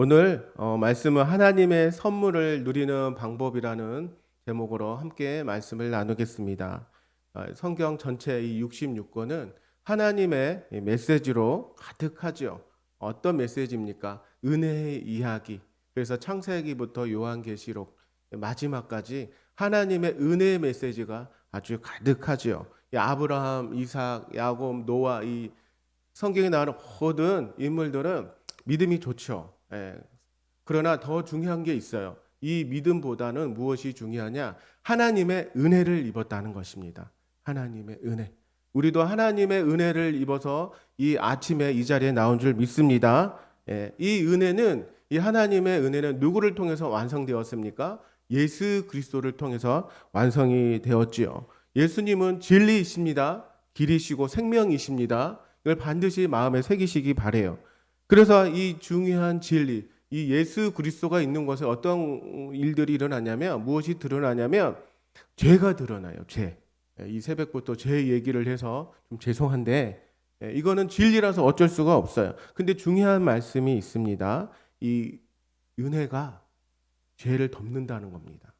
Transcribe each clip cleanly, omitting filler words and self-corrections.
오늘 말씀은 하나님의 선물을 누리는 방법이라는 제목으로 함께 말씀을 나누겠습니다. 성경 전체 이 66권은 하나님의 메시지로 가득하죠. 어떤 메시지입니까? 은혜의 이야기. 그래서 창세기부터 요한계시록 마지막까지 하나님의 은혜의 메시지가 아주 가득하죠. 이 아브라함, 이삭, 야곱, 노아, 이 성경에 나오는 모든 인물들은 믿음이 좋죠. 그러나 더 중요한 게 있어요. 이 믿음보다는 무엇이 중요하냐? 하나님의 은혜를 입었다는 것입니다. 하나님의 은혜. 우리도 하나님의 은혜를 입어서 이 아침에 이 자리에 나온 줄 믿습니다. 이 은혜는, 이 하나님의 은혜는 누구를 통해서 완성되었습니까? 예수 그리스도를 통해서 완성이 되었지요. 예수님은 진리이십니다. 길이시고 생명이십니다. 이걸 반드시 마음에 새기시기 바래요. 그래서 이 중요한 진리, 이 예수 그리스도가 있는 곳에 어떤 일들이 일어나냐면, 무엇이 드러나냐면 죄가 드러나요. 죄. 이 새벽부터 죄 얘기를 해서 좀 죄송한데 이거는 진리라서 어쩔 수가 없어요. 근데 중요한 말씀이 있습니다. 이 은혜가 죄를 덮는다는 겁니다.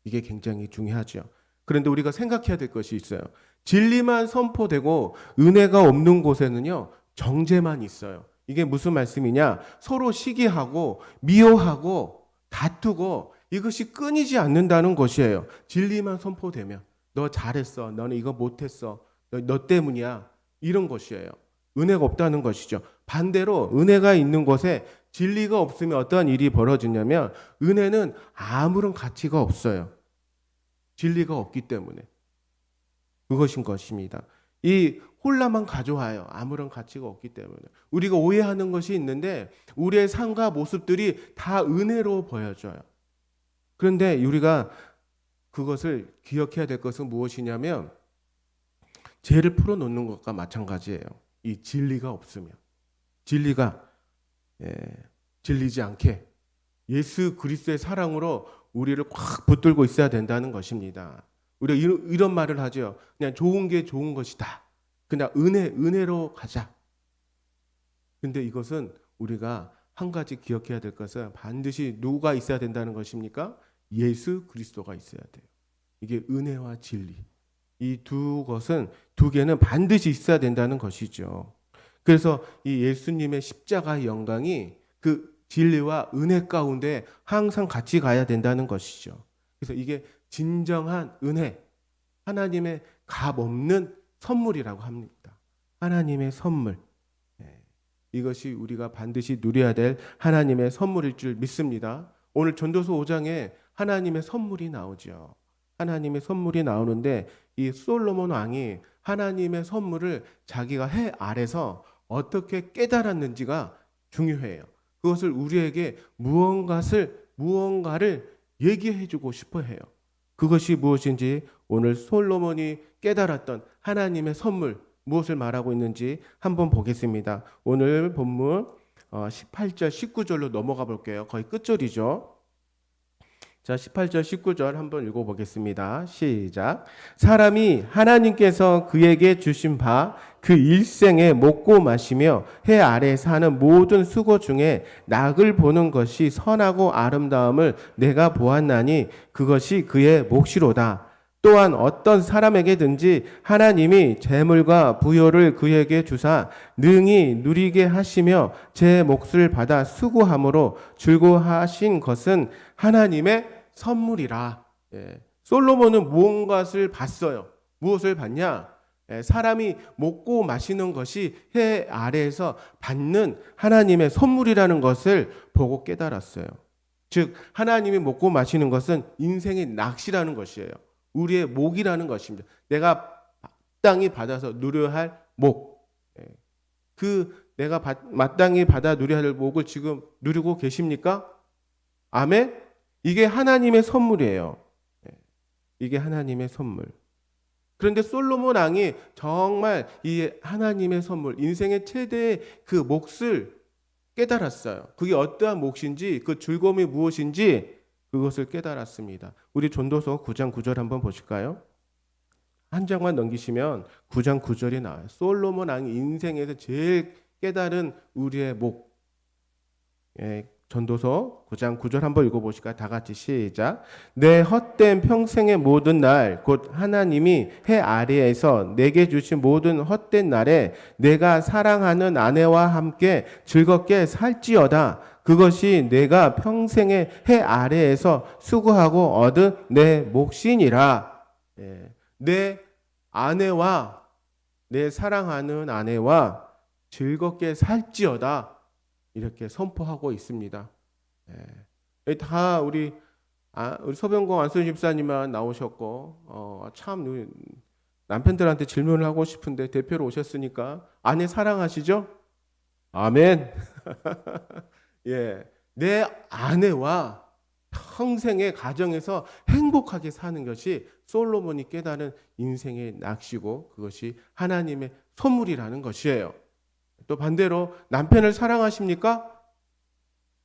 이게 굉장히 중요하죠. 그런데 우리가 생각해야 될 것이 있어요. 진리만 선포되고 은혜가 없는 곳에는요, 정죄만 있어요. 이게 무슨 말씀이냐? 서로 시기하고 미워하고 다투고 이것이 끊이지 않는다는 것이에요. 진리만 선포되면 너 잘했어, 너는 이거 못했어, 너 때문이야, 이런 것이에요. 은혜가 없다는 것이죠. 반대로 은혜가 있는 곳에 진리가 없으면 어떠한 일이 벌어지냐면 은혜는 아무런 가치가 없어요. 진리가 없기 때문에. 그것인 것입니다. 이 혼란만 가져와요. 아무런 가치가 없기 때문에. 우리가 오해하는 것이 있는데 우리의 삶과 모습들이 다 은혜로 보여져요. 그런데 우리가 그것을 기억해야 될 것은 무엇이냐면 죄를 풀어놓는 것과 마찬가지예요. 이 진리가 없으면. 진리가 진리지 않게 예수 그리스도의 사랑으로 우리를 꽉 붙들고 있어야 된다는 것입니다. 우리가 이런 말을 하죠. 그냥 좋은 게 좋은 것이다. 그냥 은혜로 가자. 근데 이것은 우리가 한 가지 기억해야 될 것은 반드시 누가 있어야 된다는 것입니까? 예수 그리스도가 있어야 돼요. 이게 은혜와 진리. 이 두 개는 반드시 있어야 된다는 것이죠. 그래서 이 예수님의 십자가의 영광이 그 진리와 은혜 가운데 항상 같이 가야 된다는 것이죠. 그래서 이게 진정한 은혜, 하나님의 값없는 선물이라고 합니다. 하나님의 선물. 이것이 우리가 반드시 누려야 될 하나님의 선물일 줄 믿습니다. 오늘 전도서 5장에 하나님의 선물이 나오죠. 하나님의 선물이 나오는데 이 솔로몬 왕이 하나님의 선물을 자기가 해 아래서 어떻게 깨달았는지가 중요해요. 그것을 우리에게 무언가를 얘기해 주고 싶어 해요. 그것이 무엇인지 오늘 솔로몬이 깨달았던 하나님의 선물, 무엇을 말하고 있는지 한번 보겠습니다. 오늘 본문 18절, 19절로 넘어가 볼게요. 거의 끝절이죠. 자, 18절, 19절 한번 읽어보겠습니다. 시작. 사람이 하나님께서 그에게 주신 바 그 일생에 먹고 마시며 해 아래 사는 모든 수고 중에 낙을 보는 것이 선하고 아름다움을 내가 보았나니 그것이 그의 몫이로다. 또한 어떤 사람에게든지 하나님이 재물과 부요를 그에게 주사 능히 누리게 하시며 제 몫을 받아 수고함으로 즐거워하신 것은 하나님의 선물이라. 솔로몬은 무엇을 봤어요? 무엇을 봤냐? 사람이 먹고 마시는 것이 해 아래에서 받는 하나님의 선물이라는 것을 보고 깨달았어요. 즉 하나님이 먹고 마시는 것은 인생의 낚시라는 것이에요. 우리의 목이라는 것입니다. 내가 마땅히 받아서 누려야 할 목. 내가 마땅히 받아 누려야 할 목을 지금 누리고 계십니까? 아멘? 이게 하나님의 선물이에요. 이게 하나님의 선물. 그런데 솔로몬 왕이 정말 이 하나님의 선물, 인생의 최대의 그 몫을 깨달았어요. 그게 어떠한 몫인지, 그 즐거움이 무엇인지 그것을 깨달았습니다. 우리 전도서 9장 9절 한번 보실까요? 한 장만 넘기시면 9장 9절이 나와요. 솔로몬 왕이 인생에서 제일 깨달은 우리의 목. 전도서 9장 9절 한번 읽어보실까요? 다 같이 시작. 내 헛된 평생의 모든 날, 곧 하나님이 해 아래에서 내게 주신 모든 헛된 날에 내가 사랑하는 아내와 함께 즐겁게 살지어다. 그것이 내가 평생의 해 아래에서 수고하고 얻은 내 몫이니라. 내 아내와, 내 사랑하는 아내와 즐겁게 살지어다. 이렇게 선포하고 있습니다. 다 우리 서병공 안순 집사님만 나오셨고, 참 우리 남편들한테 질문을 하고 싶은데 대표로 오셨으니까 아내 사랑하시죠? 아멘. 예, 내 아내와 평생의 가정에서 행복하게 사는 것이 솔로몬이 깨달은 인생의 낚시고 그것이 하나님의 선물이라는 것이에요. 또 반대로 남편을 사랑하십니까?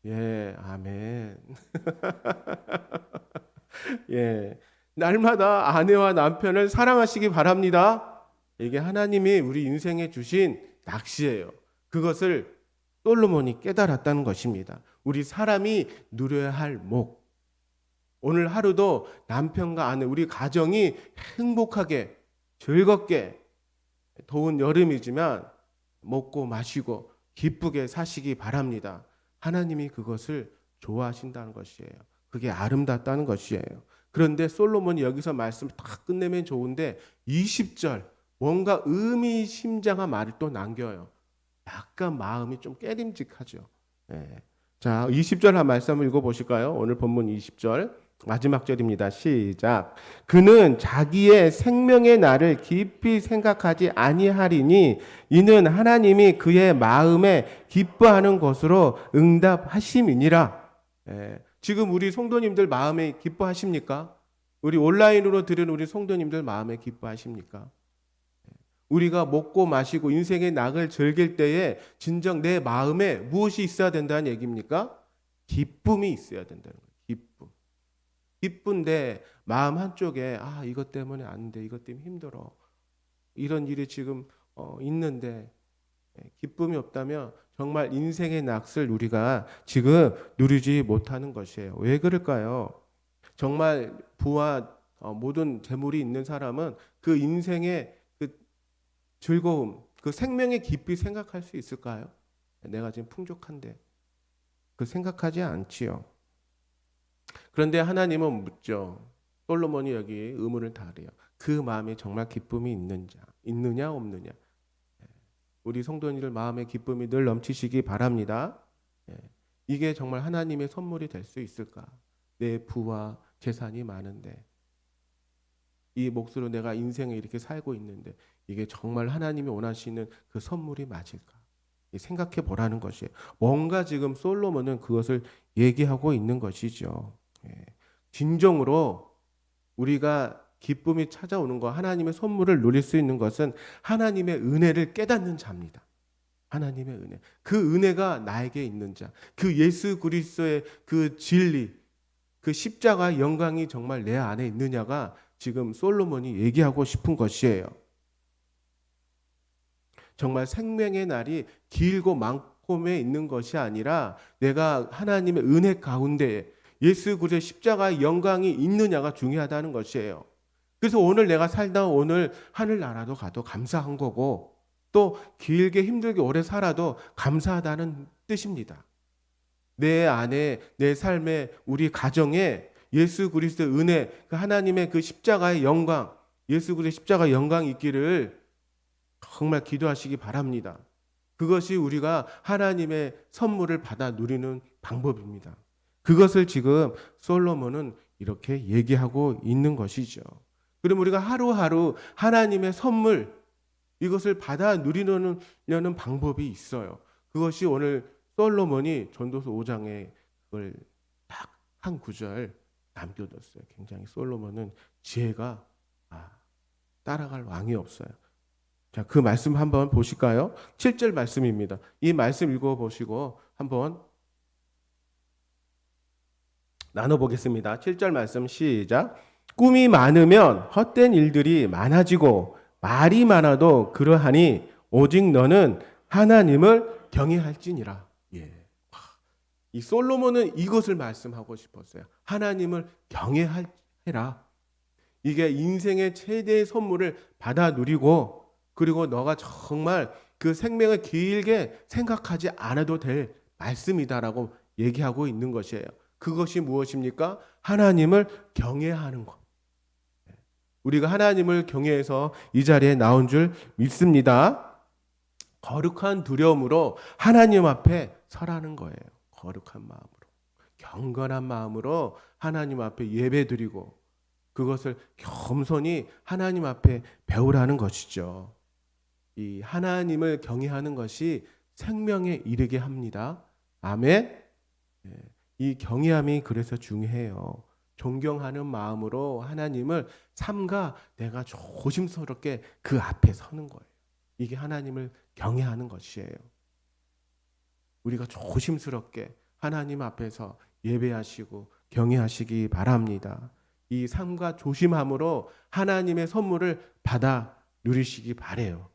예, 아멘. 예, 날마다 아내와 남편을 사랑하시기 바랍니다. 이게 하나님이 우리 인생에 주신 낚시예요. 그것을 솔로몬이 깨달았다는 것입니다. 우리 사람이 누려야 할 목. 오늘 하루도 남편과 아내, 우리 가정이 행복하게, 즐겁게, 더운 여름이지만 먹고 마시고 기쁘게 사시기 바랍니다. 하나님이 그것을 좋아하신다는 것이에요. 그게 아름답다는 것이에요. 그런데 솔로몬이 여기서 말씀을 다 끝내면 좋은데 20절 뭔가 의미심장한 말을 또 남겨요. 약간 마음이 좀 깨림직하죠. 자, 20절 한 말씀을 읽어보실까요? 오늘 본문 20절 마지막 절입니다. 시작. 그는 자기의 생명의 날을 깊이 생각하지 아니하리니 이는 하나님이 그의 마음에 기뻐하는 것으로 응답하심이니라. 지금 우리 성도님들 마음에 기뻐하십니까? 우리 온라인으로 들은 우리 성도님들 마음에 기뻐하십니까? 우리가 먹고 마시고 인생의 낙을 즐길 때에 진정 내 마음에 무엇이 있어야 된다는 얘기입니까? 기쁨이 있어야 된다는 거예요. 기쁨. 기쁜데 마음 한쪽에 이것 때문에 안 돼. 이것 때문에 힘들어. 이런 일이 지금 있는데 기쁨이 없다면 정말 인생의 낙을 우리가 지금 누리지 못하는 것이에요. 왜 그럴까요? 정말 부와 모든 재물이 있는 사람은 그 인생의 그 즐거움, 그 생명의 깊이 생각할 수 있을까요? 내가 지금 풍족한데 그 생각하지 않지요. 그런데 하나님은 묻죠. 솔로몬이 여기 의문을 다해요. 그 마음에 정말 기쁨이 있느냐 없느냐. 우리 성도님들 마음에 기쁨이 늘 넘치시기 바랍니다. 이게 정말 하나님의 선물이 될 수 있을까? 내 부와 재산이 많은데 이 몫으로 내가 인생을 이렇게 살고 있는데 이게 정말 하나님이 원하시는 그 선물이 맞을까? 생각해 보라는 것이에요. 뭔가 지금 솔로몬은 그것을 얘기하고 있는 것이죠. 진정으로 우리가 기쁨이 찾아오는 것, 하나님의 선물을 누릴 수 있는 것은 하나님의 은혜를 깨닫는 자입니다. 하나님의 은혜. 그 은혜가 나에게 있는 자. 그 예수 그리스도의 그 진리, 그 십자가의 영광이 정말 내 안에 있느냐가 지금 솔로몬이 얘기하고 싶은 것이에요. 정말 생명의 날이 길고 많고에 있는 것이 아니라 내가 하나님의 은혜 가운데 예수 그리스도의 십자가의 영광이 있느냐가 중요하다는 것이에요. 그래서 오늘 내가 살다 오늘 하늘나라도 가도 감사한 거고 또 길게 힘들게 오래 살아도 감사하다는 뜻입니다. 내 안에 내 삶에 우리 가정에 예수 그리스도의 은혜, 그 하나님의 그 십자가의 영광, 예수 그리스도의 십자가의 영광이 있기를 정말 기도하시기 바랍니다. 그것이 우리가 하나님의 선물을 받아 누리는 방법입니다. 그것을 지금 솔로몬은 이렇게 얘기하고 있는 것이죠. 그럼 우리가 하루하루 하나님의 선물 이것을 받아 누리려는 방법이 있어요. 그것이 오늘 솔로몬이 전도서 5장에 그걸 딱 한 구절 남겨뒀어요. 굉장히 솔로몬은 지혜가 따라갈 왕이 없어요. 자, 그 말씀 한번 보실까요? 7절 말씀입니다. 이 말씀 읽어보시고 한번 나눠보겠습니다. 7절 말씀 시작. 꿈이 많으면 헛된 일들이 많아지고 말이 많아도 그러하니 오직 너는 하나님을 경외할지니라. 이 솔로몬은 이것을 말씀하고 싶었어요. 하나님을 경외해라. 이게 인생의 최대의 선물을 받아 누리고, 그리고 너가 정말 그 생명을 길게 생각하지 않아도 될 말씀이다라고 얘기하고 있는 것이에요. 그것이 무엇입니까? 하나님을 경외하는 것. 우리가 하나님을 경외해서 이 자리에 나온 줄 믿습니다. 거룩한 두려움으로 하나님 앞에 서라는 거예요. 거룩한 마음으로, 경건한 마음으로 하나님 앞에 예배드리고, 그것을 겸손히 하나님 앞에 배우라는 것이죠. 이 하나님을 경외하는 것이 생명에 이르게 합니다. 아멘. 이 경외함이 그래서 중요해요. 존경하는 마음으로 하나님을 삼가 내가 조심스럽게 그 앞에 서는 거예요. 이게 하나님을 경외하는 것이에요. 우리가 조심스럽게 하나님 앞에서 예배하시고 경외하시기 바랍니다. 이 삶과 조심함으로 하나님의 선물을 받아 누리시기 바래요.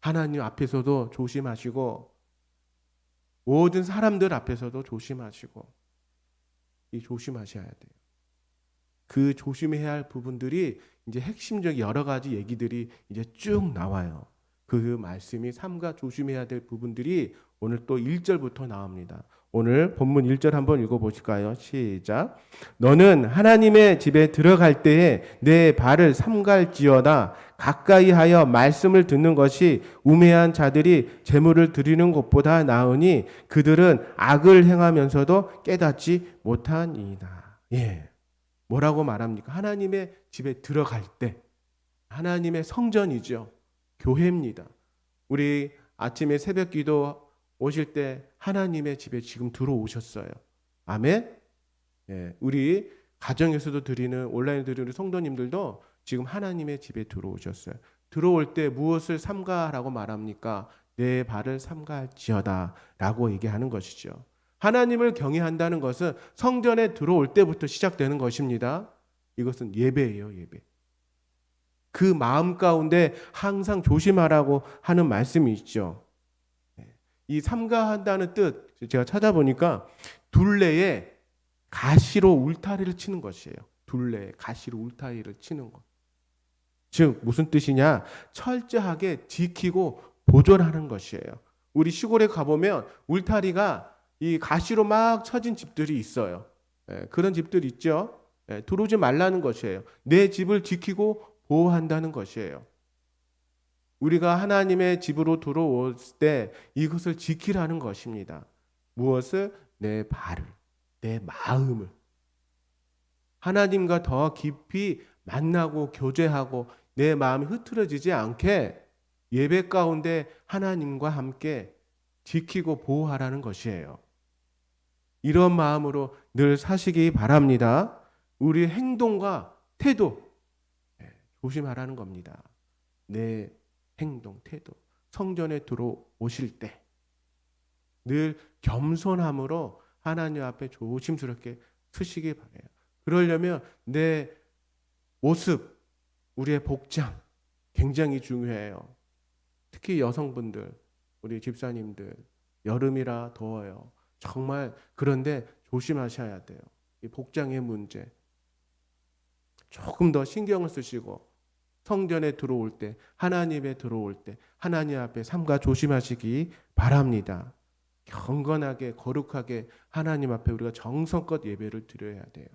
하나님 앞에서도 조심하시고, 모든 사람들 앞에서도 조심하시고, 이 조심하셔야 돼요. 그 조심해야 할 부분들이 이제 핵심적 여러 가지 얘기들이 이제 쭉 나와요. 그 말씀이 삼가 조심해야 될 부분들이 오늘 또 1절부터 나옵니다. 오늘 본문 1절 한번 읽어보실까요? 시작. 너는 하나님의 집에 들어갈 때에 내 발을 삼갈지어다. 가까이 하여 말씀을 듣는 것이 우매한 자들이 재물을 드리는 것보다 나으니 그들은 악을 행하면서도 깨닫지 못하니이다. 뭐라고 말합니까? 하나님의 집에 들어갈 때, 하나님의 성전이죠. 교회입니다. 우리 아침에 새벽 기도 오실 때 하나님의 집에 지금 들어오셨어요. 아멘. 우리 가정에서도 드리는, 온라인 드리는 성도님들도 지금 하나님의 집에 들어오셨어요. 들어올 때 무엇을 삼가라고 말합니까? 내 발을 삼갈지어다 라고 얘기하는 것이죠. 하나님을 경외한다는 것은 성전에 들어올 때부터 시작되는 것입니다. 이것은 예배예요, 예배. 그 마음 가운데 항상 조심하라고 하는 말씀이 있죠. 이 삼가한다는 뜻, 제가 찾아보니까 둘레에 가시로 울타리를 치는 것이에요. 둘레에 가시로 울타리를 치는 것. 즉 무슨 뜻이냐? 철저하게 지키고 보존하는 것이에요. 우리 시골에 가보면 울타리가 이 가시로 막 쳐진 집들이 있어요. 그런 집들 있죠. 들어오지 말라는 것이에요. 내 집을 지키고 보호한다는 것이에요. 우리가 하나님의 집으로 들어올 때 이것을 지키라는 것입니다. 무엇을? 내 발을, 내 마음을. 하나님과 더 깊이 만나고 교제하고 내 마음이 흐트러지지 않게 예배 가운데 하나님과 함께 지키고 보호하라는 것이에요. 이런 마음으로 늘 사시기 바랍니다. 우리의 행동과 태도 조심하라는 겁니다. 내 행동, 태도. 성전에 들어오실 때 늘 겸손함으로 하나님 앞에 조심스럽게 서시기 바라요. 그러려면 내 모습, 우리의 복장 굉장히 중요해요. 특히 여성분들, 우리 집사님들, 여름이라 더워요. 정말 그런데 조심하셔야 돼요. 이 복장의 문제. 조금 더 신경을 쓰시고 성전에 들어올 때, 하나님에 들어올 때 하나님 앞에 삼가 조심하시기 바랍니다. 경건하게 거룩하게 하나님 앞에 우리가 정성껏 예배를 드려야 돼요.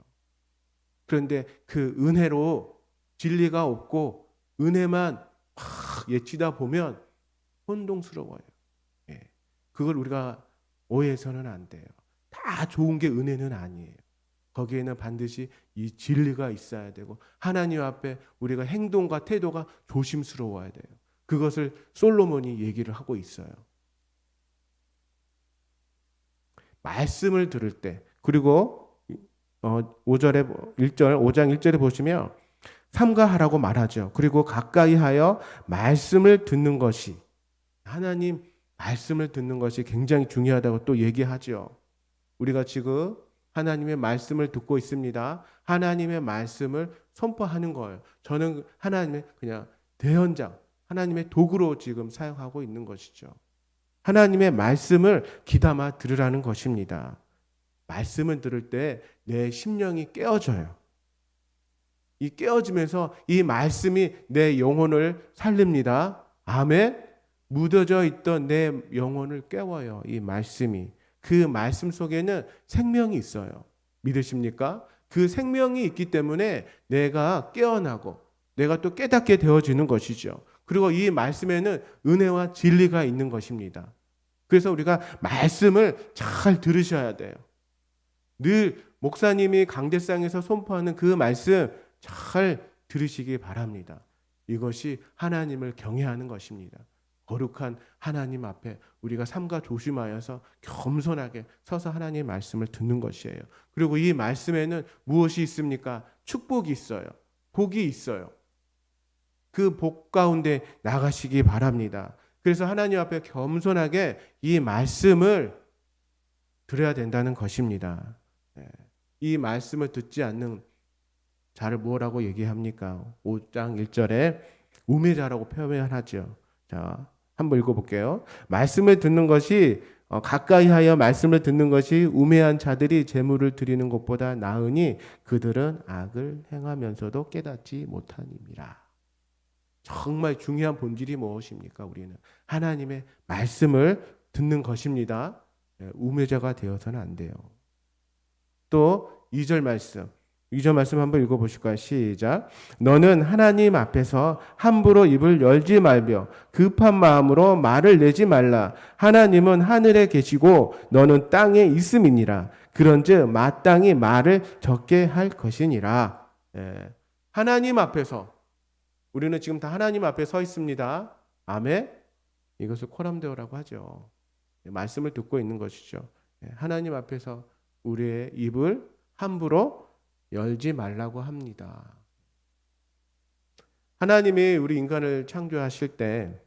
그런데 그 은혜로 진리가 없고 은혜만 막 예치다 보면 혼동스러워요. 그걸 우리가 오해해서는 안 돼요. 다 좋은 게 은혜는 아니에요. 거기에는 반드시 이 진리가 있어야 되고 하나님 앞에 우리가 행동과 태도가 조심스러워야 돼요. 그것을 솔로몬이 얘기를 하고 있어요. 말씀을 들을 때, 그리고 5장 1절에 보시면 삼가하라고 말하죠. 그리고 가까이 하여 말씀을 듣는 것이, 하나님 말씀을 듣는 것이 굉장히 중요하다고 또 얘기하죠. 우리가 지금 하나님의 말씀을 듣고 있습니다. 하나님의 말씀을 선포하는 거예요. 저는 하나님의 그냥 대현장, 하나님의 도구로 지금 사용하고 있는 것이죠. 하나님의 말씀을 귀담아 들으라는 것입니다. 말씀을 들을 때 내 심령이 깨어져요. 이 깨어지면서 이 말씀이 내 영혼을 살립니다. 아멘. 묻어져 있던 내 영혼을 깨워요. 이 말씀이. 그 말씀 속에는 생명이 있어요. 믿으십니까? 그 생명이 있기 때문에 내가 깨어나고 내가 또 깨닫게 되어지는 것이죠. 그리고 이 말씀에는 은혜와 진리가 있는 것입니다. 그래서 우리가 말씀을 잘 들으셔야 돼요. 늘 목사님이 강대상에서 선포하는 그 말씀 잘 들으시기 바랍니다. 이것이 하나님을 경외하는 것입니다. 거룩한 하나님 앞에 우리가 삼가 조심하여서 겸손하게 서서 하나님의 말씀을 듣는 것이에요. 그리고 이 말씀에는 무엇이 있습니까? 축복이 있어요. 복이 있어요. 그 복 가운데 나가시기 바랍니다. 그래서 하나님 앞에 겸손하게 이 말씀을 들어야 된다는 것입니다. 이 말씀을 듣지 않는 자를 뭐라고 얘기합니까? 5장 1절에 우매자라고 표현하죠. 자, 한번 읽어볼게요. 말씀을 듣는 것이 가까이 하여 말씀을 듣는 것이 우매한 자들이 재물을 드리는 것보다 나으니 그들은 악을 행하면서도 깨닫지 못하니라. 정말 중요한 본질이 무엇입니까? 우리는 하나님의 말씀을 듣는 것입니다. 우매자가 되어서는 안 돼요. 또 2절 말씀 한번 읽어보실까요? 시작. 너는 하나님 앞에서 함부로 입을 열지 말며 급한 마음으로 말을 내지 말라. 하나님은 하늘에 계시고 너는 땅에 있음이니라. 그런즉 마땅히 말을 적게 할 것이니라. 하나님 앞에서 우리는 지금 다 하나님 앞에 서 있습니다. 아멘. 이것을 코람데오라고 하죠. 말씀을 듣고 있는 것이죠. 하나님 앞에서 우리의 입을 함부로 열지 말라고 합니다. 하나님이 우리 인간을 창조하실 때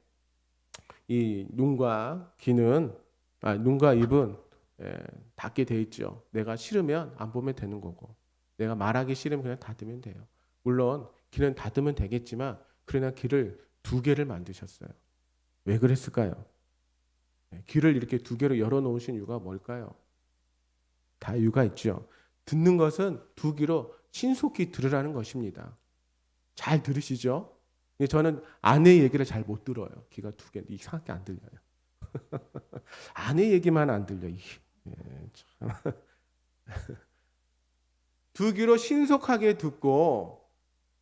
이 눈과 입은 닫게 돼 있죠. 내가 싫으면 안 보면 되는 거고, 내가 말하기 싫으면 그냥 닫으면 돼요. 물론 귀는 닫으면 되겠지만 그러나 귀를 2개를 만드셨어요. 왜 그랬을까요? 귀를 이렇게 2개로 열어놓으신 이유가 뭘까요? 다 이유가 있죠. 듣는 것은 2귀로 신속히 들으라는 것입니다. 잘 들으시죠? 저는 아내 얘기를 잘 못 들어요. 귀가 2개, 이상하게 안 들려요. 아내 얘기만 안 들려. 참. 2귀로 신속하게 듣고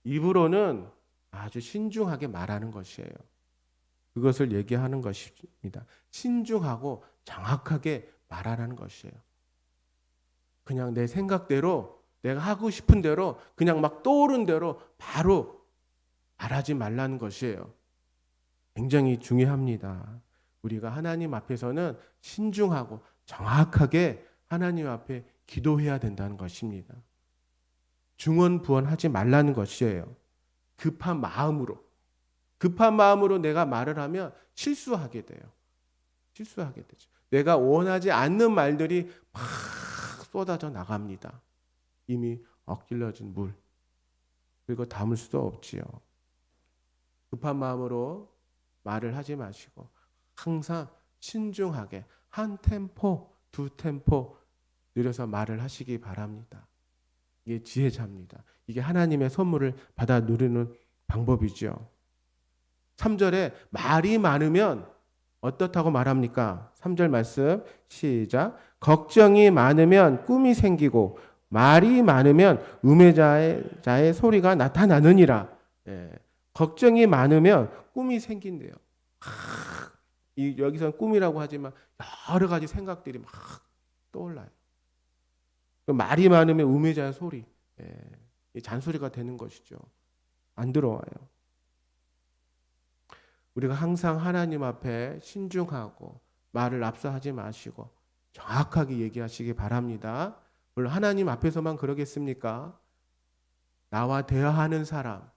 입으로는 아주 신중하게 말하는 것이에요. 그것을 얘기하는 것입니다. 신중하고 정확하게 말하라는 것이에요. 그냥 내 생각대로 내가 하고 싶은 대로 그냥 막 떠오른 대로 바로 말하지 말라는 것이에요. 굉장히 중요합니다. 우리가 하나님 앞에서는 신중하고 정확하게 하나님 앞에 기도해야 된다는 것입니다. 중언부언하지 말라는 것이에요. 급한 마음으로 내가 말을 하면 실수하게 돼요. 실수하게 되죠. 내가 원하지 않는 말들이 막 쏟아져 나갑니다. 이미 엇길러진 물. 그리고 담을 수도 없지요. 급한 마음으로 말을 하지 마시고 항상 신중하게 한 템포, 2템포 느려서 말을 하시기 바랍니다. 이게 지혜자입니다. 이게 하나님의 선물을 받아 누리는 방법이죠. 3절에 말이 많으면 어떻다고 말합니까? 3절 말씀 시작. 걱정이 많으면 꿈이 생기고 말이 많으면 우매자의 소리가 나타나느니라. 걱정이 많으면 꿈이 생긴대요. 여기서는 꿈이라고 하지만 여러 가지 생각들이 막 떠올라요. 말이 많으면 우매자의 소리, 잔소리가 되는 것이죠. 안 들어와요. 우리가 항상 하나님 앞에 신중하고 말을 앞서하지 마시고 정확하게 얘기하시기 바랍니다. 물론 하나님 앞에서만 그러겠습니까? 나와 대화하는 사람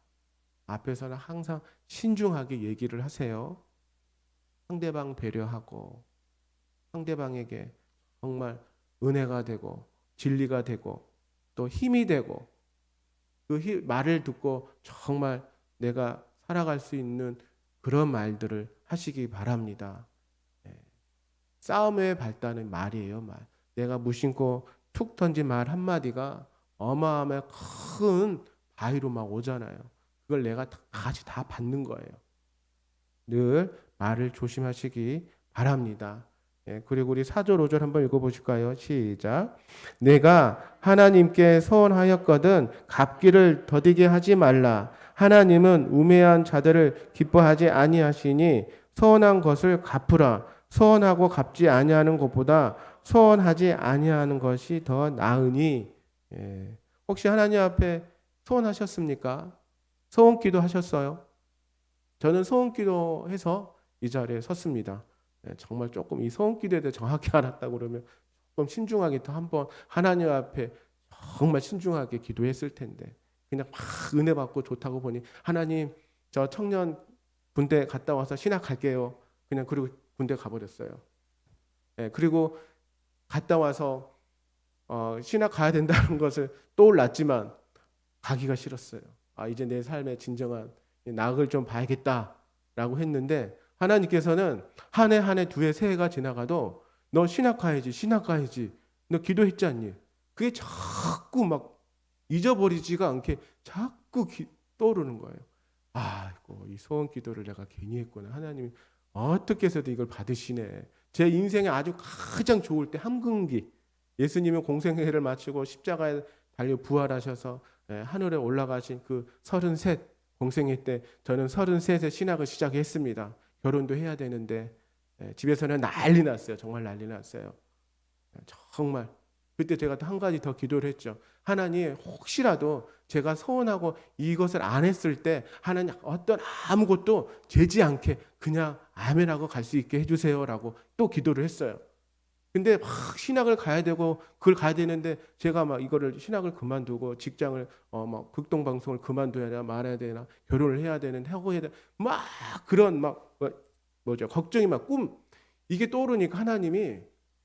앞에서는 항상 신중하게 얘기를 하세요. 상대방 배려하고 상대방에게 정말 은혜가 되고 진리가 되고 또 힘이 되고 그 말을 듣고 정말 내가 살아갈 수 있는 그런 말들을 하시기 바랍니다. 싸움에 발단은 말이에요, 말. 내가 무심코 툭 던진 말 한마디가 어마어마한 큰 바위로 막 오잖아요. 그걸 내가 다 같이 다 받는 거예요. 늘 말을 조심하시기 바랍니다. 예, 그리고 우리 4절 5절 한번 읽어보실까요? 시작. 내가 하나님께 서원하였거든 갚기를 더디게 하지 말라. 하나님은 우매한 자들을 기뻐하지 아니하시니 서원한 것을 갚으라. 서원하고 갚지 아니하는 것보다 서원하지 아니하는 것이 더 나으니. 예. 혹시 하나님 앞에 서원하셨습니까? 서원기도 하셨어요? 저는 소원기도 해서 이 자리에 섰습니다. 네, 정말 조금 이 소원기도에 대해 정확히 알았다고 그러면 조금 신중하게 또 한번 하나님 앞에 정말 신중하게 기도했을 텐데 그냥 막 은혜 받고 좋다고 보니 하나님 저 청년 군대 갔다 와서 신학 갈게요. 그냥 그리고 군대 가버렸어요. 네, 그리고 갔다 와서 신학 가야 된다는 것을 떠올랐지만 가기가 싫었어요. 아 이제 내 삶의 진정한 낙을 좀 봐야겠다라고 했는데 하나님께서는 한 해 한 해 두 해 세 해가 지나가도 너 신학 가야지 신학 가야지 너 기도했지 않니? 그게 자꾸 막 잊어버리지가 않게 자꾸 떠오르는 거예요. 아이고 이 소원 기도를 내가 괜히 했구나. 하나님이 어떻게 해서도 이걸 받으시네. 제 인생에 아주 가장 좋을 때 함근기 예수님은 공생애를 마치고 십자가에 달려 부활하셔서 하늘에 올라가신 그 33 공생애 때 저는 33에 신학을 시작했습니다. 결혼도 해야 되는데 집에서는 난리 났어요. 정말 난리 났어요. 정말 그때 제가 또 한 가지 더 기도를 했죠. 하나님 혹시라도 제가 소원하고 이것을 안 했을 때 하나님 어떤 아무것도 재지 않게 그냥 아멘하고 갈 수 있게 해주세요라고 또 기도를 했어요. 근데 막 신학을 가야 되고 그걸 가야 되는데 제가 막 이거를 신학을 그만두고 직장을 막 극동 방송을 그만둬야 되나 말아야 되나 결혼을 해야 되는 하고 해야 되나 막 그런 막 뭐죠 걱정이 막 꿈 이게 떠오르니까 하나님이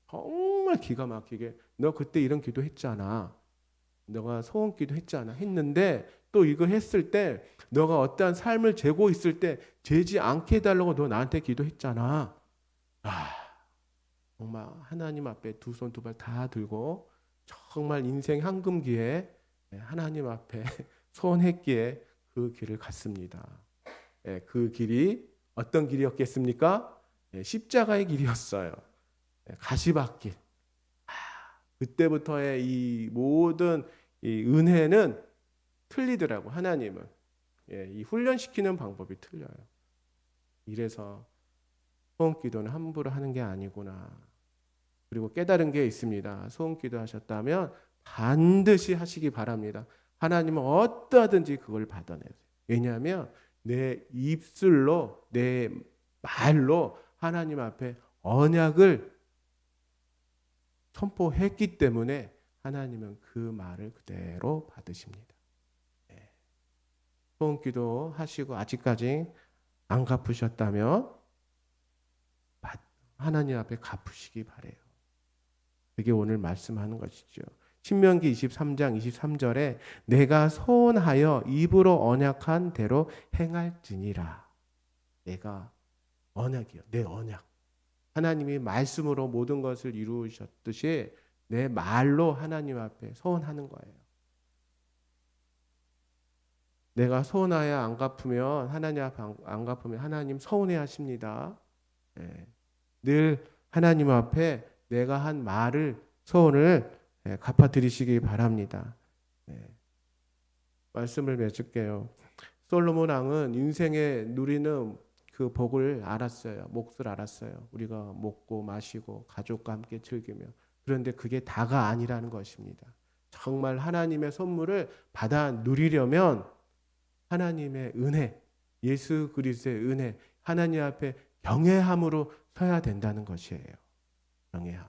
정말 기가 막히게 너 그때 이런 기도 했잖아. 너가 소원 기도 했잖아. 했는데 또 이거 했을 때 너가 어떠한 삶을 재고 있을 때 재지 않게 해달라고 너 나한테 기도했잖아. 정말 하나님 앞에 두 손 두 발 다 들고 정말 인생 황금기에 하나님 앞에 소원했기에 그 길을 갔습니다. 그 길이 어떤 길이었겠습니까? 십자가의 길이었어요. 가시밭길. 그때부터의 이 모든 이 은혜는 틀리더라고. 하나님은 이 훈련시키는 방법이 틀려요. 이래서 소원기도는 함부로 하는 게 아니구나. 그리고 깨달은 게 있습니다. 소원기도 하셨다면 반드시 하시기 바랍니다. 하나님은 어떠하든지 그걸 받아내세요. 왜냐하면 내 입술로 내 말로 하나님 앞에 언약을 선포했기 때문에 하나님은 그 말을 그대로 받으십니다. 소원기도 하시고 아직까지 안 갚으셨다면 하나님 앞에 갚으시기 바래요. 그게 오늘 말씀하는 것이죠. 신명기 23장 23절에 내가 소원하여 입으로 언약한 대로 행할지니라. 내가 언약이요. 내 언약. 하나님이 말씀으로 모든 것을 이루셨듯이 내 말로 하나님 앞에 소원하는 거예요. 내가 소원하여 안 갚으면 하나님 앞에 안 갚으면 하나님 서운해 하십니다. 늘 하나님 앞에 내가 한 말을 소원을 갚아드리시기 바랍니다. 말씀을 맺을게요. 솔로몬 왕은 인생에 누리는 그 복을 알았어요. 몫을 알았어요. 우리가 먹고 마시고 가족과 함께 즐기며 그런데 그게 다가 아니라는 것입니다. 정말 하나님의 선물을 받아 누리려면 하나님의 은혜, 예수 그리스도의 은혜, 하나님 앞에 경외함으로 서야 된다는 것이에요. 경외함.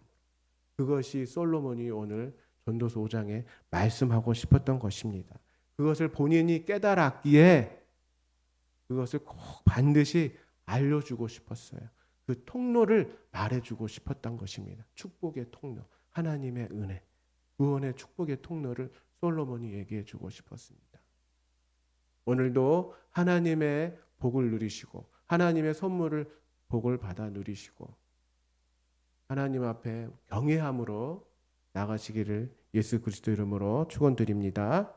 그것이 솔로몬이 오늘 전도서 5장에 말씀하고 싶었던 것입니다. 그것을 본인이 깨달았기에 그것을 꼭 반드시 알려주고 싶었어요. 그 통로를 말해주고 싶었던 것입니다. 축복의 통로, 하나님의 은혜, 구원의 축복의 통로를 솔로몬이 얘기해주고 싶었습니다. 오늘도 하나님의 복을 누리시고 하나님의 선물을 복을 받아 누리시고 하나님 앞에 경외함으로 나가시기를 예수 그리스도 이름으로 축원드립니다.